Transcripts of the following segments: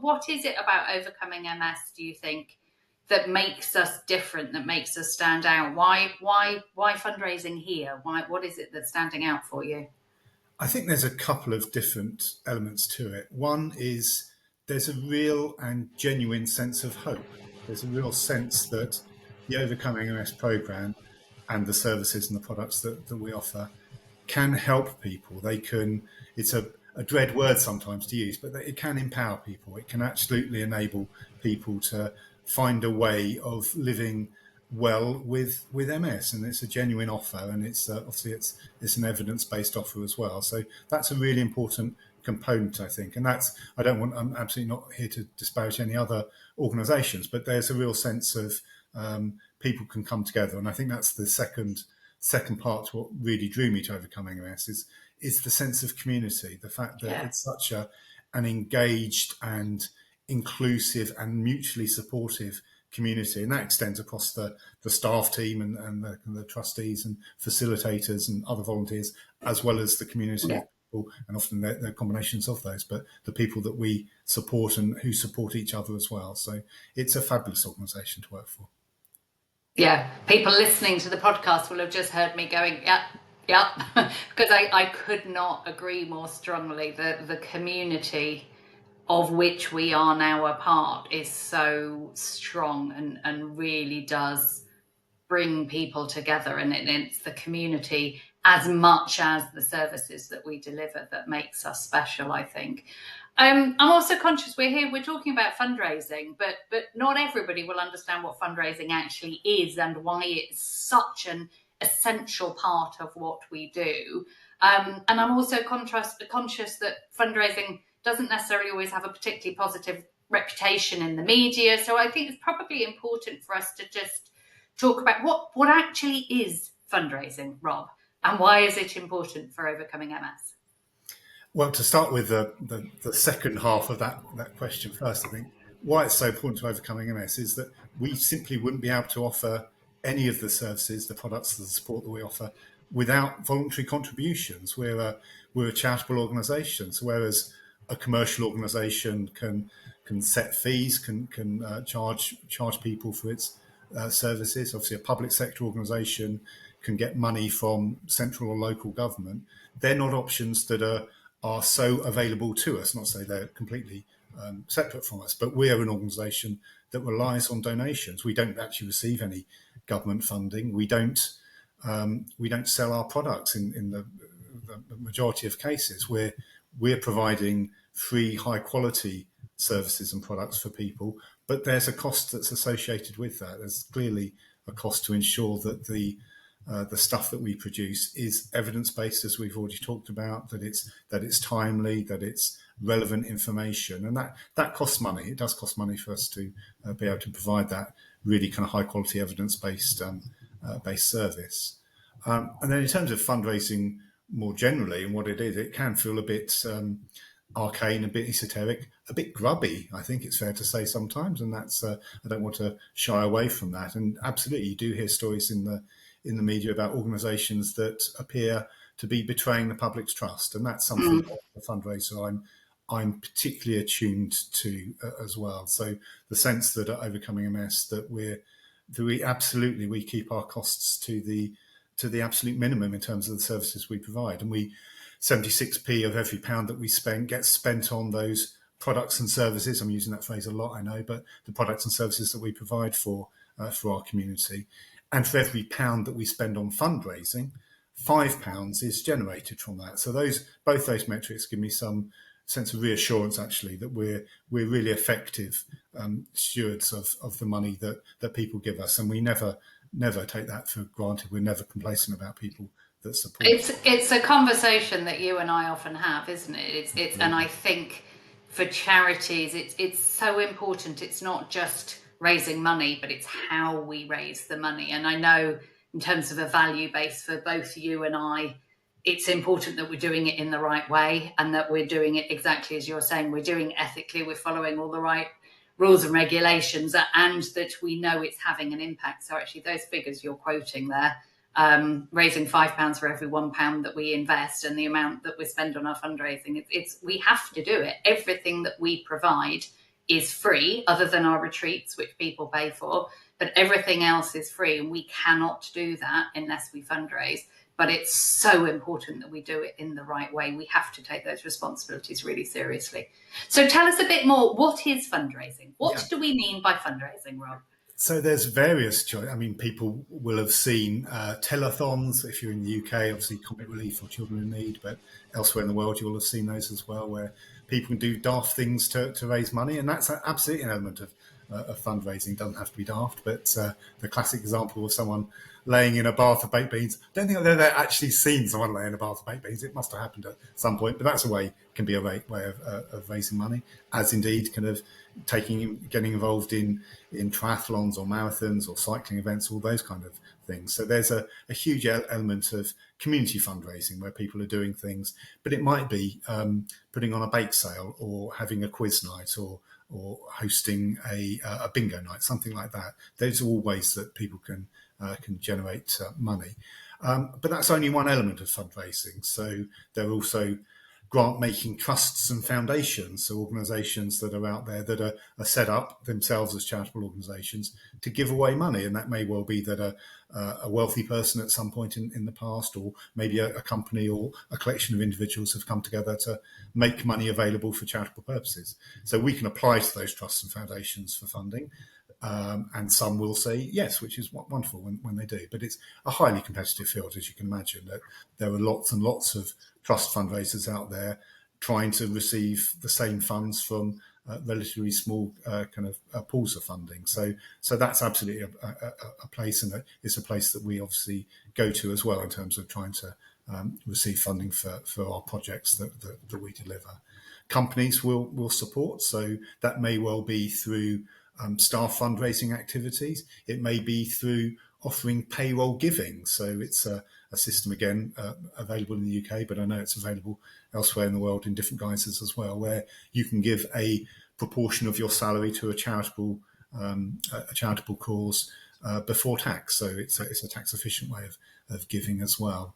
what is it about Overcoming MS, do you think, that makes us different, that makes us stand out? Why fundraising here? What is it that's standing out for you? I think there's a couple of different elements to it. One is there's a real and genuine sense of hope. There's a real sense that the Overcoming MS program and the services and the products that we offer can help people. It's a dread word sometimes to use, but it can empower people. It can absolutely enable people to find a way of living well with MS, and it's a genuine offer, and it's obviously it's an evidence-based offer as well. So that's a really important component, I think, and I'm absolutely not here to disparage any other organisations, but there's a real sense of people can come together, and I think that's the second part to what really drew me to Overcoming MS is the sense of community, the fact that it's such an engaged and inclusive and mutually supportive community, and that extends across the staff team and the trustees and facilitators and other volunteers, as well as the community of people, and often they're combinations of those, but the people that we support and who support each other as well. So it's a fabulous organisation to work for. Yeah, people listening to the podcast will have just heard me going, yeah, because I could not agree more strongly. The community of which we are now a part is so strong and really does bring people together, and it's the community as much as the services that we deliver that makes us special, I think. I'm also conscious we're talking about fundraising, but not everybody will understand what fundraising actually is and why it's such an essential part of what we do. And I'm also conscious that fundraising doesn't necessarily always have a particularly positive reputation in the media. So I think it's probably important for us to just talk about what actually is fundraising, Rob, and why is it important for Overcoming MS? Well, to start with the second half of that question first, I think why it's so important to Overcoming MS is that we simply wouldn't be able to offer any of the services, the products, the support that we offer without voluntary contributions. We're a charitable organisation, so whereas a commercial organisation can set fees, can charge people for its services. Obviously, a public sector organisation can get money from central or local government. They're not options that are so available to us. Not to say they're completely separate from us, but we are an organisation that relies on donations. We don't actually receive any government funding. We don't sell our products in the majority of cases. We're providing free, high quality services and products for people, but there's a cost that's associated with that. There's clearly a cost to ensure that the stuff that we produce is evidence-based, as we've already talked about, that it's timely, that it's relevant information, and that costs money. It does cost money for us to be able to provide that really kind of high-quality evidence-based based service. And then in terms of fundraising more generally and what it is, it can feel a bit arcane, a bit esoteric, a bit grubby, I think it's fair to say sometimes, and that's I don't want to shy away from that. And absolutely, you do hear stories in the media about organisations that appear to be betraying the public's trust, and that's something that the fundraiser I'm particularly attuned to as well. So the sense that at Overcoming MS that we keep our costs to the absolute minimum in terms of the services we provide, and 76p of every pound that we spend gets spent on those products and services. I'm using that phrase a lot, I know, but the products and services that we provide for our community. And for every pound that we spend on fundraising, £5 is generated from that. So both those metrics give me some sense of reassurance, actually, that we're really effective stewards of the money that people give us, and we never take that for granted. We're never complacent about people that support. It's a conversation that you and I often have, isn't it? And I think for charities, it's so important. It's not just raising money, but it's how we raise the money. And I know in terms of a value base for both you and I, it's important that we're doing it in the right way and that we're doing it exactly as you're saying. We're doing it ethically, we're following all the right rules and regulations, and that we know it's having an impact. So actually those figures you're quoting there, raising £5 for every £1 that we invest and the amount that we spend on our fundraising, we have to do it. Everything that we provide is free, other than our retreats, which people pay for, but everything else is free, and we cannot do that unless we fundraise. But it's so important that we do it in the right way. We have to take those responsibilities really seriously. So tell us a bit more. What is fundraising? What do we mean by fundraising, Rob? So there's various choices. I mean, people will have seen telethons. If you're in the UK, obviously Comic Relief or Children in Need, but elsewhere in the world, you'll have seen those as well, where people can do daft things to raise money. And that's absolutely an element of fundraising. It doesn't have to be daft, but the classic example of someone laying in a bath of baked beans. I don't think I've ever actually seen someone lay in a bath of baked beans. It must have happened at some point, but that's a way, can be a way of raising money, as indeed kind of getting involved in triathlons or marathons or cycling events, all those kind of things. So there's a huge element of community fundraising where people are doing things, but it might be putting on a bake sale or having a quiz night or hosting a bingo night, something like that. Those are all ways that people can generate money. But that's only one element of fundraising. So there are also grant-making trusts and foundations, so organisations that are out there that are set up themselves as charitable organisations to give away money. And that may well be that a wealthy person at some point in the past, or maybe a company or a collection of individuals have come together to make money available for charitable purposes. So we can apply to those trusts and foundations for funding. And some will say yes, which is wonderful when they do. But it's a highly competitive field, as you can imagine. That there are lots and lots of trust fundraisers out there trying to receive the same funds from relatively small kind of pools of funding. So that's absolutely a place, and it's a place that we obviously go to as well in terms of trying to receive funding for our projects that we deliver. Companies will support, so that may well be through staff fundraising activities. It may be through offering payroll giving. So it's a system, again, available in the UK, but I know it's available elsewhere in the world in different guises as well, where you can give a proportion of your salary to a charitable cause before tax. So it's a tax efficient way of giving as well.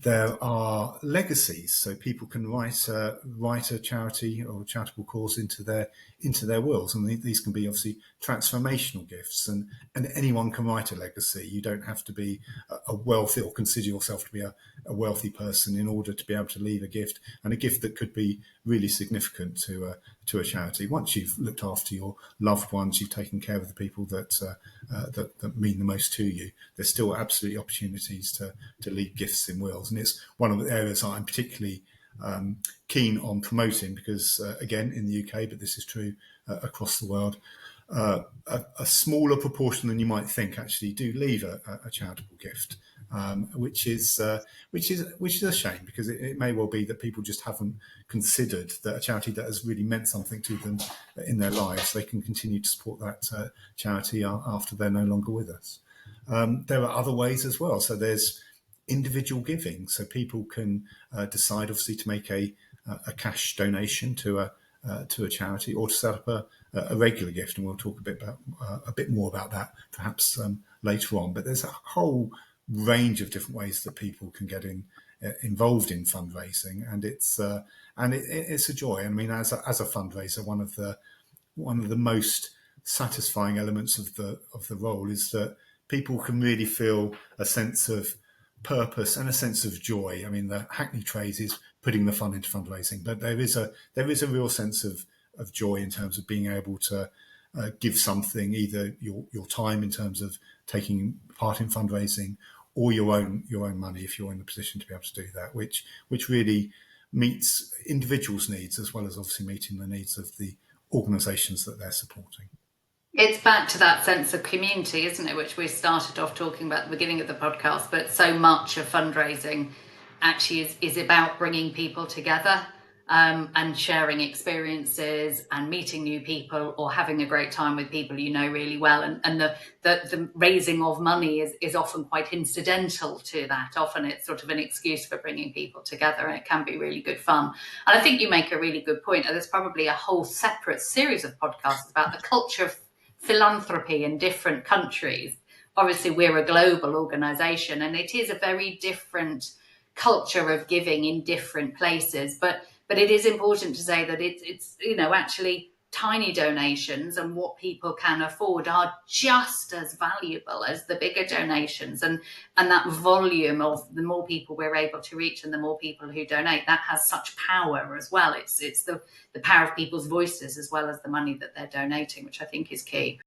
There are legacies, so people can write a charity or charitable cause into their wills, and these can be obviously transformational gifts, and anyone can write a legacy. You don't have to be a wealthy or consider yourself to be a wealthy person in order to be able to leave a gift, and a gift that could be really significant to a charity. Once you've looked after your loved ones, you've taken care of the people that mean the most to you, there's still absolutely opportunities to leave gifts in wills. And it's one of the areas I'm particularly keen on promoting because, again, in the UK, but this is true across the world, a smaller proportion than you might think actually do leave a charitable gift, which is a shame, because it may well be that people just haven't considered that a charity that has really meant something to them in their lives, they can continue to support that charity after they're no longer with us. There are other ways as well. So there's individual giving. So people can decide, obviously, to make a cash donation to a charity, or to set up a regular gift, and we'll talk a bit more about that perhaps later on. But there's a whole range of different ways that people can get involved in fundraising, and it's a joy. I mean, as a fundraiser, one of the most satisfying elements of the role is that people can really feel a sense of purpose and a sense of joy. I mean, the hackneyed phrase is putting the fun into fundraising, but there is a real sense of joy in terms of being able to give something, either your time in terms of taking part in fundraising, or your own money if you're in the position to be able to do that, which really meets individuals' needs as well as obviously meeting the needs of the organisations that they're supporting. It's back to that sense of community, isn't it, which we started off talking about at the beginning of the podcast. But so much of fundraising actually is about bringing people together, and sharing experiences and meeting new people, or having a great time with people you know really well. And the raising of money is often quite incidental to that. Often it's sort of an excuse for bringing people together, and it can be really good fun. And I think you make a really good point. There's probably a whole separate series of podcasts about the culture of philanthropy in different countries. Obviously, we're a global organisation, and it is a very different culture of giving in different places. But it is important to say that it's actually tiny donations and what people can afford are just as valuable as the bigger donations, and that volume of the more people we're able to reach and the more people who donate, that has such power as well. It's the power of people's voices as well as the money that they're donating, which I think is key.